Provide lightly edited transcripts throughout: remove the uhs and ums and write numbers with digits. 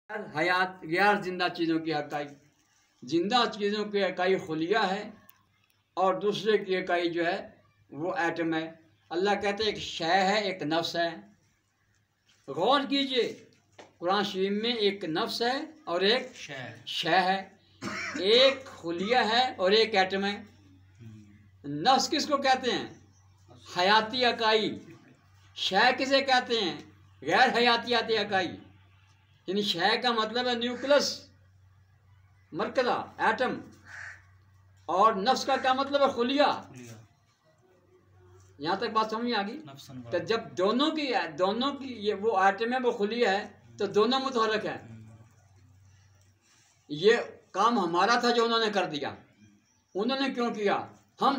हयात गैर जिंदा चीज़ों की इकाई, जिंदा चीज़ों की इकाई खुलिया है और दूसरे की इकाई जो है वो एटम है। अल्लाह कहते हैं एक शय है, एक नफ्स है। गौर कीजिए, कुरान शरीफ में एक नफ्स है और एक शय है, एक खुलिया है और एक एटम है। नफ्स किसको कहते हैं? हयाती इकाई। शय किसे कहते हैं? गैर हयातियाती इकाई। यानी शय का मतलब है न्यूक्लियस, मरकज़ा, एटम। और नफ्स का क्या मतलब है? खुलिया। यहाँ तक बात समझ में आ गई? तो जब दोनों की ये वो एटम है, वो खुलिया है, तो दोनों मुतहर्रिक है। ये काम हमारा था जो उन्होंने कर दिया। उन्होंने क्यों किया? हम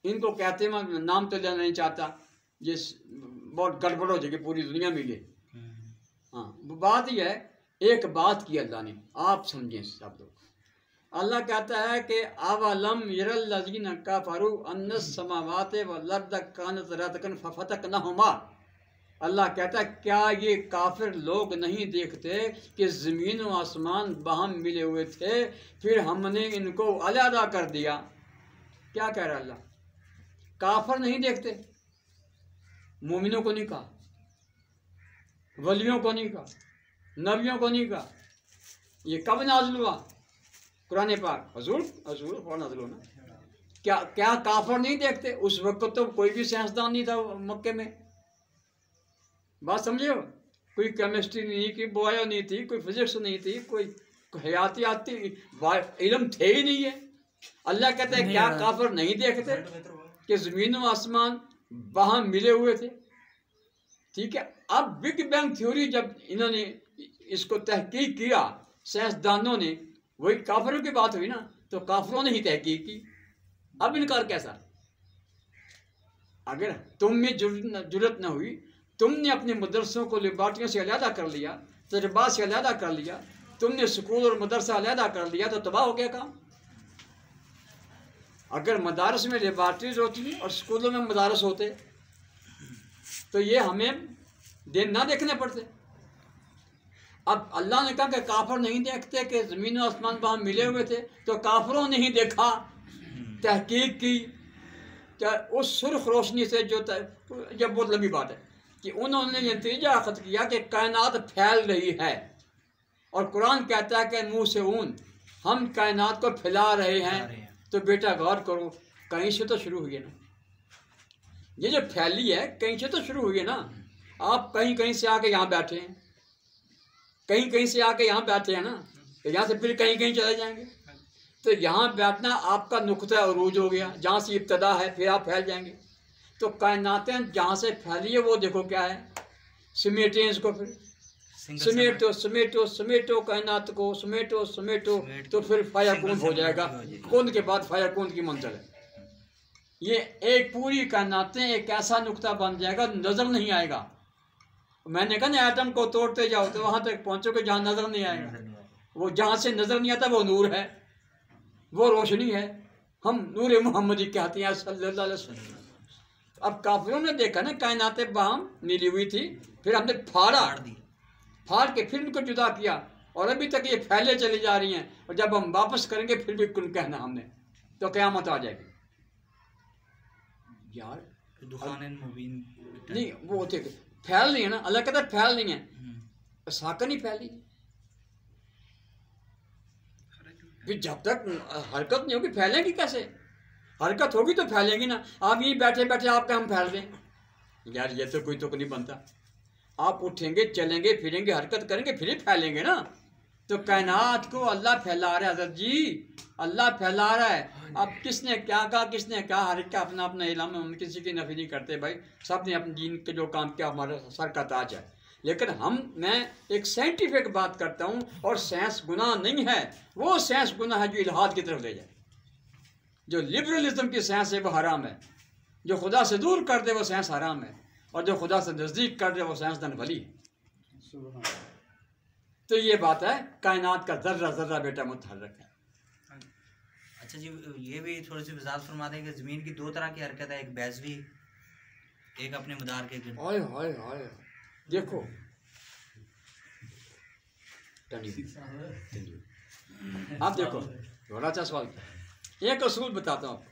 इनको कहते हैं, मैं नाम तो लेना नहीं चाहता, ये बहुत गड़बड़ हो जाएगी पूरी दुनिया में ये। हाँ, बात यह है, एक बात की अल्लाह ने, आप समझें सब लोग। अल्लाह कहता है कि अवलम यरल्लज़ीना कफ़रू अन्नस समावाति वल अर्द कानत रतकन फफतकनहुमा। अल्लाह कहता है क्या ये काफिर लोग नहीं देखते कि ज़मीन और आसमान बाहम मिले हुए थे, फिर हमने इनको अलहदा कर दिया। क्या कह रहा अल्लाह? काफिर नहीं देखते? मोमिनों को नहीं कहा, वलियों को नहीं कहा, नबियों को नहीं कहा। ये कब नाज़िल हुआ? कुरान पाक हजूर नाज़िल होना। क्या काफिर नहीं देखते? उस वक्त तो कोई भी साइंसदान नहीं था मक्के में। बात समझे हो? कोई केमिस्ट्री नहीं, कोई बायो नहीं थी, कोई फिजिक्स नहीं थी, कोई हयातियाती इल्म थे ही नहीं है। अल्लाह कहते हैं क्या काफिर नहीं देखते कि ज़मीन और आसमान वहाँ मिले हुए थे? ठीक है। अब बिग बैंग थ्योरी जब इन्होंने इसको तहकीक किया साइंसदानों ने, वही काफिरों की बात हुई ना, तो काफिरों ने ही तहकीक की। अब इनकार कैसा? अगर तुम में जुर्रत न हुई, तुमने अपने मदरसों को लिबार्टियों से अलहदा कर लिया, तजर्बात से अलहदा कर लिया, तुमने स्कूल और मदरसा अलहदा कर लिया, तो तबाह हो गया काम। अगर मदारस में लेबार्ट्रीज होती और स्कूलों में मदारस होते तो ये हमें दिन ना देखने पड़ते। अब अल्लाह ने कहा कि काफिर नहीं देखते कि ज़मीन और आसमान वहाँ मिले हुए थे, तो काफिरों ने ही देखा, तहकीक की। क्या उस सुर्ख रोशनी से जो जब बहुत लंबी बात है कि उन्होंने ये नतीजा अखज़ किया कि कायनात फैल रही है, और कुरान कहता है कि मुँह से ऊन, हम कायनात को फैला रहे हैं। तो बेटा गौर करो, कहीं से तो शुरू हुई है ना। ये जो फैली है कहीं से तो शुरू हुई है ना। आप कहीं कहीं से आके यहाँ बैठे हैं, कहीं कहीं से आके यहाँ बैठे हैं ना, तो यहाँ से फिर कहीं कहीं चले जाएंगे। तो यहाँ बैठना आपका नुक्ता अरूज हो गया, जहाँ से इब्तदा है, फिर आप फैल जाएंगे। तो कायनातें जहाँ से फैली है वो देखो क्या है, समेटें इसको, फिर समेटो समेटो समेटो कायनात को, समेटो समेटो, तो फिर फायकून हो जाएगा। कून के बाद फायकून की मंजिल है। ये एक पूरी कायनातें एक ऐसा नुक्ता बन जाएगा, नजर नहीं आएगा। मैंने कहा ना, एटम को तोड़ते जाओ तो वहां तक पहुंचोगे जहां नजर नहीं आएगा। वो जहां से नजर नहीं आता वो नूर है, वो रोशनी है। हम नूर मोहम्मदी कहते हैं सल्लल्लाहु अलैहि वसल्लम। अब काफिरों ने देखा ना कायनातें बाहम मिली हुई थी, फिर हमने फाड़ के फिर उनको जुदा किया, और अभी तक ये फैले चली जा रही हैं। और जब हम वापस करेंगे फिर भी कुन कहना हमने, तो क़यामत आ जाएगी। यार नहीं, वो होते फैल नहीं है ना। अल्लाह कहता है फैल नहीं है, साकन ही फैली। फिर जब तक हरकत नहीं होगी फैलेगी कैसे? हरकत होगी तो फैलेगी ना। आप यही बैठे बैठे आपके हम फैल रहे हैं, यार ये तो कोई तो नहीं बनता। आप उठेंगे, चलेंगे, फिरेंगे, हरकत करेंगे, फिर ही फैलेंगे ना। तो कायनात को अल्लाह फैला रहा है हज़रत जी, अल्लाह फैला रहा है। अब किसने क्या कहा, किसने क्या, हर का अपना अपना इल्म है, हम किसी की नफी नहीं करते भाई। सब ने अपने दीन के जो काम किया हमारा सर का ताज है। लेकिन मैं एक साइंटिफिक बात करता हूँ, और साइंस गुनाह नहीं है। वो साइंस गुनाह है जो इल्हाद की तरफ ले जाए। जो लिबरलिज्म की साइंस है वो हराम है, जो खुदा से दूर कर दे वो साइंस हराम है, और जो खुदा से नज़दीक कर दे वो साइंसदान वली है। तो ये बात है, कायनात का जर्रा जर्रा बेटा मुतहर्रिक है। अच्छा जी, ये भी थोड़ी सी वजाहत फरमा दें कि ज़मीन की दो तरह की हरकत है, एक बैज़वी, एक अपने मदार के गिर्द। हाय हाय हाय, देखो आप देखो बड़ा अच्छा सवाल किया। एक असूल बताता हूँ आपको।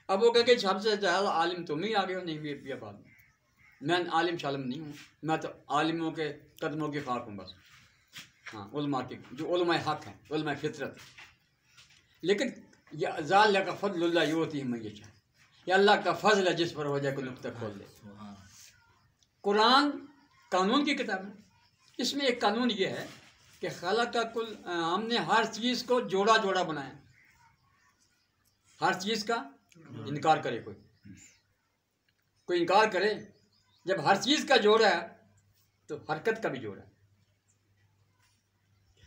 अब वो कहेंगे सबसे ज़्यादा आलिम तुम ही आ गए हो। नहीं भी बात, मैं आलिम शालिम नहीं हूँ, मैं तो आलिमों के कदमों की खाक हूँ बस। हाँ, उलमा के जो उलमा हक हैं, उलमा फितरत। लेकिन यह ज़ाल का फज़ल योती है ये चाहे, या अल्लाह का फजल है जिस पर हो जाए कोई नुक्ता खोल दे। कुरान कानून की किताब है। इसमें एक कानून ये है कि खाला का कुल हमने हर चीज़ को जोड़ा जोड़ा बनाया। हर चीज़ का इनकार करे कोई इनकार करे, जब हर चीज़ का जोड़ा है तो हरकत का भी जोड़ा है।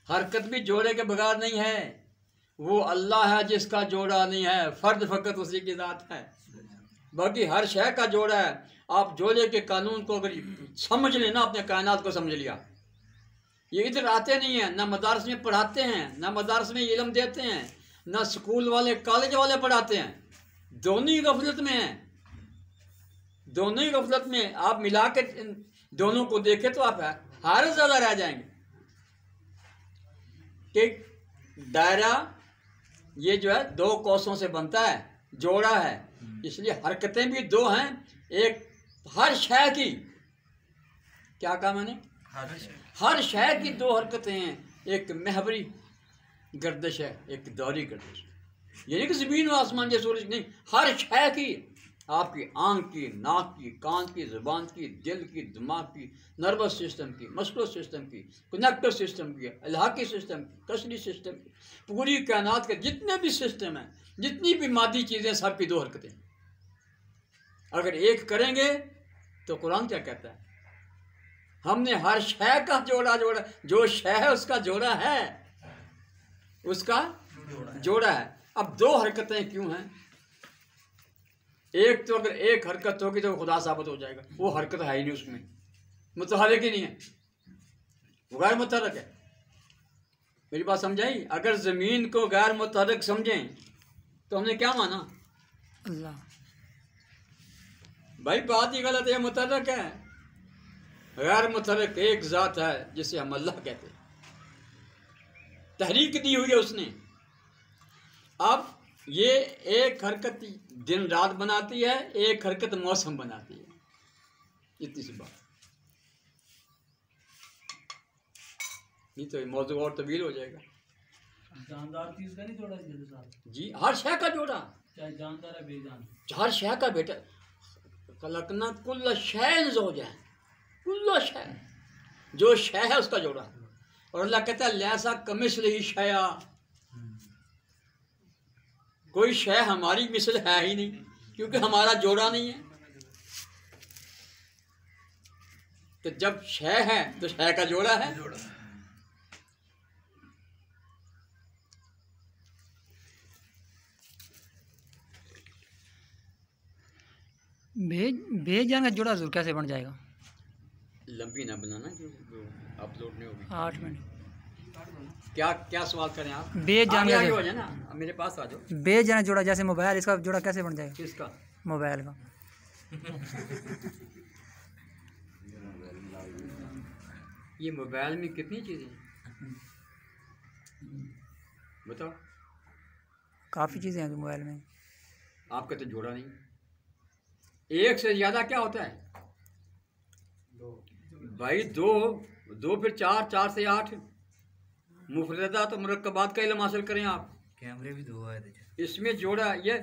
हरकत भी जोड़े के बगैर नहीं है। वो अल्लाह है जिसका जोड़ा नहीं है, फर्द फ़कत उसी की ज़ात है। बाकी हर शय का जोड़ा है। आप जोड़े के कानून को अगर समझ लेना, अपने कायनात को समझ लिया। ये इधर आते नहीं हैं, ना मदारस में पढ़ाते हैं, ना मदारस में इल्म देते हैं, ना स्कूल वाले कॉलेज वाले पढ़ाते हैं। दोनों ही गफलत में हैं, दोनों ही गफलत में। आप मिला के दोनों को देखें तो आप हार ज़्यादा रह जाएंगे कि दायरा ये जो है दो कोसों से बनता है, जोड़ा है। इसलिए हरकतें भी दो हैं। एक हर शय की, क्या कहा मैंने, हर शय की दो हरकतें हैं। एक महवरी गर्दिश है, एक दौरी गर्दिश। ये नहीं कि ज़मीन और आसमान या सूरज, नहीं, हर शय की। आपकी आँख की, नाक की, कान की, ज़ुबान की, दिल की, दिमाग की, नर्वस सिस्टम की, मस्कुलर सिस्टम की, कनेक्टिव सिस्टम की, इलाक़ी सिस्टम की, कसरी सिस्टम की, पूरी कायनात के जितने भी सिस्टम हैं, जितनी भी मादी चीज़ें, सब की दो हरकतें। अगर एक करेंगे तो कुरान क्या कहता है, हमने हर शय का जोड़ा, जो शय है उसका जोड़ा है, उसका जोड़ा है। अब दो हरकतें क्यों हैं? एक तो अगर एक हरकत होगी तो खुदा साबित हो जाएगा। वो हरकत है ही नहीं, उसमें मुतहर्रिक ही नहीं है, वो गैर मुतहर्रिक है। मेरी बात समझाई? अगर ज़मीन को गैर मुतहर्रिक समझें तो हमने क्या माना? अल्लाह। भाई बात ही गलत है, मुतहर्रिक है। गैर मुतहर्रिक एक ज़ात है जिसे हम अल्लाह कहते हैं। तहरीक दी हुई है उसने। अब ये एक हरकत दिन रात बनाती है, एक हरकत मौसम बनाती है। इतनी सी बात। नहीं तो मौजू और तब्दील हो जाएगा। जानदार चीज का नहीं जोड़ा साहब जी, हर शय का जोड़ा, चाहे जानदार है बेजान, हर शय का बेटा। कलकना कुल्ल शय हो जाए, कुल्ल शय, जो शय है उसका जोड़ा। और अल्लाह कहता है लैसा कमिस्लिही शया, कोई शय हमारी मिसल है ही नहीं, क्योंकि हमारा जोड़ा नहीं है। तो जब शय है तो शय का जोड़ा है। बेजान का जोड़ा जरूर कैसे बन जाएगा? लंबी ना बनाना क्योंकि अपलोड नहीं होगी। 8 मिनट। क्या क्या सवाल करें आप? बेजान आगे हो जाए ना, मेरे पास आ जाओ। बेजान जोड़ा जैसे मोबाइल, इसका जोड़ा कैसे बन जाएगा? किसका? मोबाइल का। ये मोबाइल में कितनी चीज़ें बताओ? काफ़ी चीज़ें हैं मोबाइल में। आपका तो जोड़ा नहीं। एक से ज़्यादा क्या होता है? भाई दो फिर चार, 4 से 8। मुफरदा तो मुरक्कबात का इल्म हासिल करें आप। कैमरे भी 2 आए थे इसमें जोड़ा, ये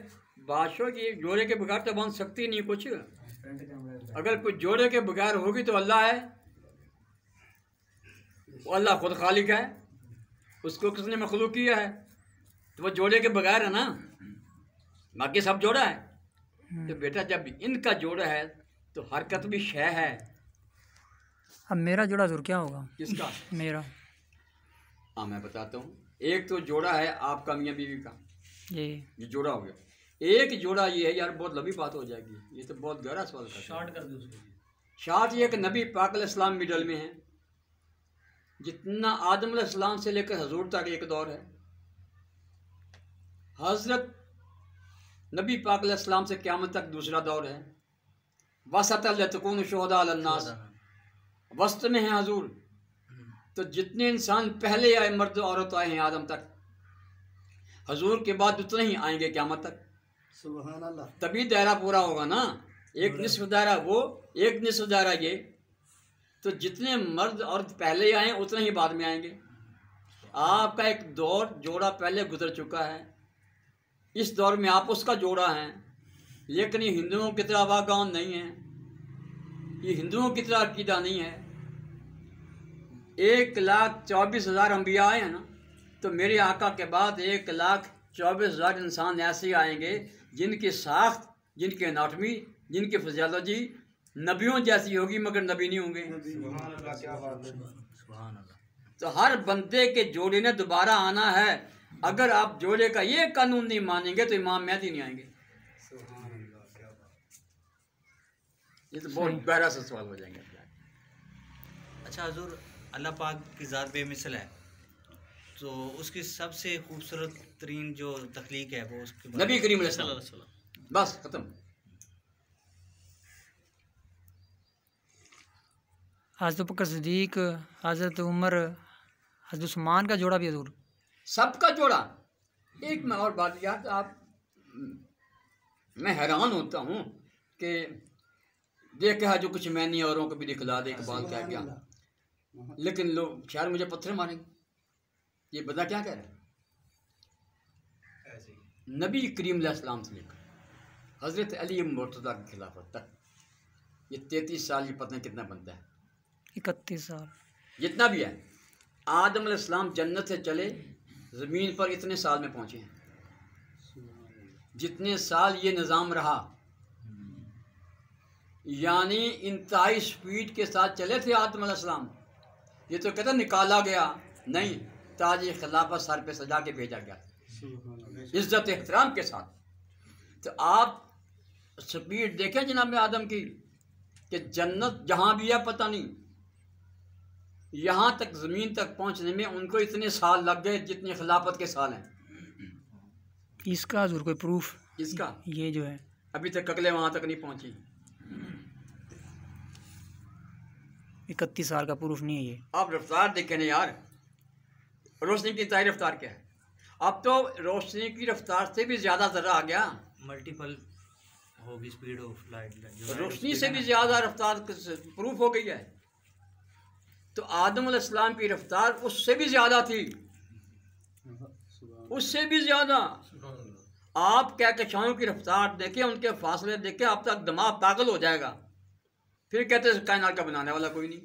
बादशाह की जोड़े के बगैर तो बन सकती नहीं कुछ। अगर कुछ जोड़े के बगैर होगी तो अल्लाह है, वो अल्लाह खुद खालिक है, उसको किसने मखलूक किया है, तो वो जोड़े के बगैर है ना, बाकी सब जोड़ा है। तो बेटा जब इनका जोड़ा है तो हरकत भी शय है। अब मेरा जोड़ा जरूर क्या होगा? किसका? मेरा। हाँ मैं बताता हूँ। एक तो जोड़ा है आपका मियाँ बीवी का, ये जोड़ा हो गया। एक जोड़ा ये है, यार बहुत लंबी बात हो जाएगी, ये तो बहुत गहरा सवाल है। शॉर्ट कर दो उसको। शॉर्ट ये कि नबी पाक अलैहिस्सलाम मिडल में है। जितना आदम अलैहिस्सलाम से लेकर हजूर तक एक दौर है। हजरत नबी पाक अलैहिस्सलाम से क़यामत तक दूसरा दौर है। वसत लतकून शुहदा अलन्नास, वस्त में है हजूर। तो जितने इंसान पहले आए, मर्द औरत आए हैं आदम तक, हजूर के बाद उतने ही आएंगे क़यामत तक। सुभान अल्लाह। तभी दायरा पूरा होगा ना। एक निस्फ दायरा वो, एक निस्फ दायरा ये। तो जितने मर्द औरत पहले आए उतने ही बाद में आएंगे। आपका एक दौर जोड़ा पहले गुजर चुका है, इस दौर में आप उसका जोड़ा है, लेकिन ये हिंदुओं की तरह वागान नहीं है, ये हिंदुओं की तरह अकीदा नहीं है। 1,24,000 अम्बिया आए हैं ना, तो मेरे आका के बाद 1,24,000 इंसान ऐसे आएंगे जिनकी साख्त, जिनकी एनाटमी, जिनकी फिजियोलॉजी नबियों जैसी होगी, मगर नबी नहीं होंगे। तो हर बंदे के जोड़े ने दोबारा आना है। अगर आप जोड़े का ये कानून नहीं मानेंगे तो इमाम मेहदी नहीं आएंगे। ये तो बहुत गहरा सा सवाल हो जाएंगे। अच्छा हजूर, अल्लाह पाक की ज़ात बेमिसल है, तो उसकी सबसे खूबसूरत तरीन जो तख्लीक है वो उसके नबी करीम सल्लल्लाहु अलैहि वसल्लम। बस खत्म। हज़रत बकर सिद्दीक, हज़रत उमर, हज़रत उस्मान का जोड़ा भी हजूर। सबका जोड़ा। एक मैं और बात याद, आप, मैं हैरान होता हूँ कि देखा जो कुछ मैं नहीं औरों को भी दिखला दे, इकबाल क्या क्या, लेकिन लोग शायद मुझे पत्थर मारेंगे। ये बता क्या कह रहा है? नबी करीम अलैहिस्सलाम से लेकर हज़रत अली मुर्तज़ा की खिलाफत तक ये 33 साल, ये पता नहीं कितना बनता है, 31 साल, जितना भी है। आदम अलैहिस्सलाम जन्नत से चले, ज़मीन पर इतने साल में पहुँचे हैं। जितने साल ये निज़ाम रहा, यानी इंतहाई स्पीड के साथ चले थे आदम अलैहिस्सलाम। ये तो कहते निकाला गया नहीं, ताज खिलाफत सर पे सजा के भेजा गया, इज्जत एहतराम के साथ। तो आप स्पीड देखें जनाब आदम की, कि जन्नत जहाँ भी है पता नहीं, यहाँ तक ज़मीन तक पहुँचने में उनको इतने साल लग गए जितने खिलाफत के साल हैं। इसका हजूर कोई प्रूफ? इसका ये जो है अभी तक अकले वहाँ तक नहीं पहुँची। 31 साल का प्रूफ नहीं है ये। आप रफ्तार देखें ना यार, रोशनी की इंतहाई रफ्तार क्या है? अब तो रोशनी की रफ्तार से भी ज़्यादा ज़रा आ गया, मल्टीपल होगी स्पीड ऑफ लाइट, रोशनी से भी ज़्यादा रफ्तार प्रूफ हो गई है। तो आदम अलैहिस्सलाम की रफ्तार उससे भी ज़्यादा थी, उससे भी ज़्यादा। आप कहकशाओं की रफ्तार देखें, उनके फासले देखें, अब तक दिमाग पागल हो जाएगा। फिर कहते हैं कायनात का बनाने वाला कोई नहीं।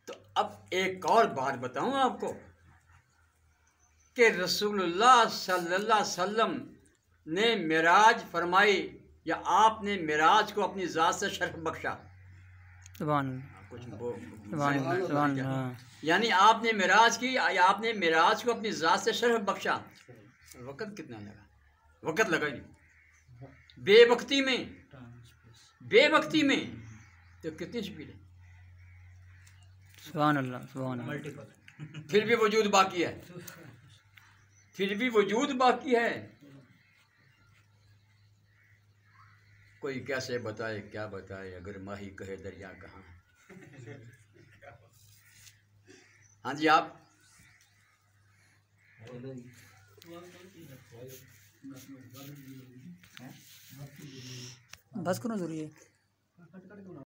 तो अब एक और बात बताऊं आपको कि रसूलुल्लाह सल्लल्लाहु अलैहि वसल्लम ने मिराज फरमाई, या आपने मिराज को अपनी ज़ात से शर्फ बख्शा। सुभान कुछ सुभान, हाँ। यानी आपने मिराज की, या आपने मिराज को अपनी ज़ात से शर्फ बख्शा। वक़्त कितना लगा? वक़्त लगा ही नहीं। बेवक्ती में, बेवक्ती में तो कितनी स्पीड है? सुभान अल्लाह, सुभान अल्लाह। मल्टीपल। फिर भी वजूद बाकी है, फिर भी वजूद बाकी है। कोई कैसे बताए, क्या बताए, अगर माही कहे दरिया कहाँ। हाँ जी, आप बस करो जरूरी है।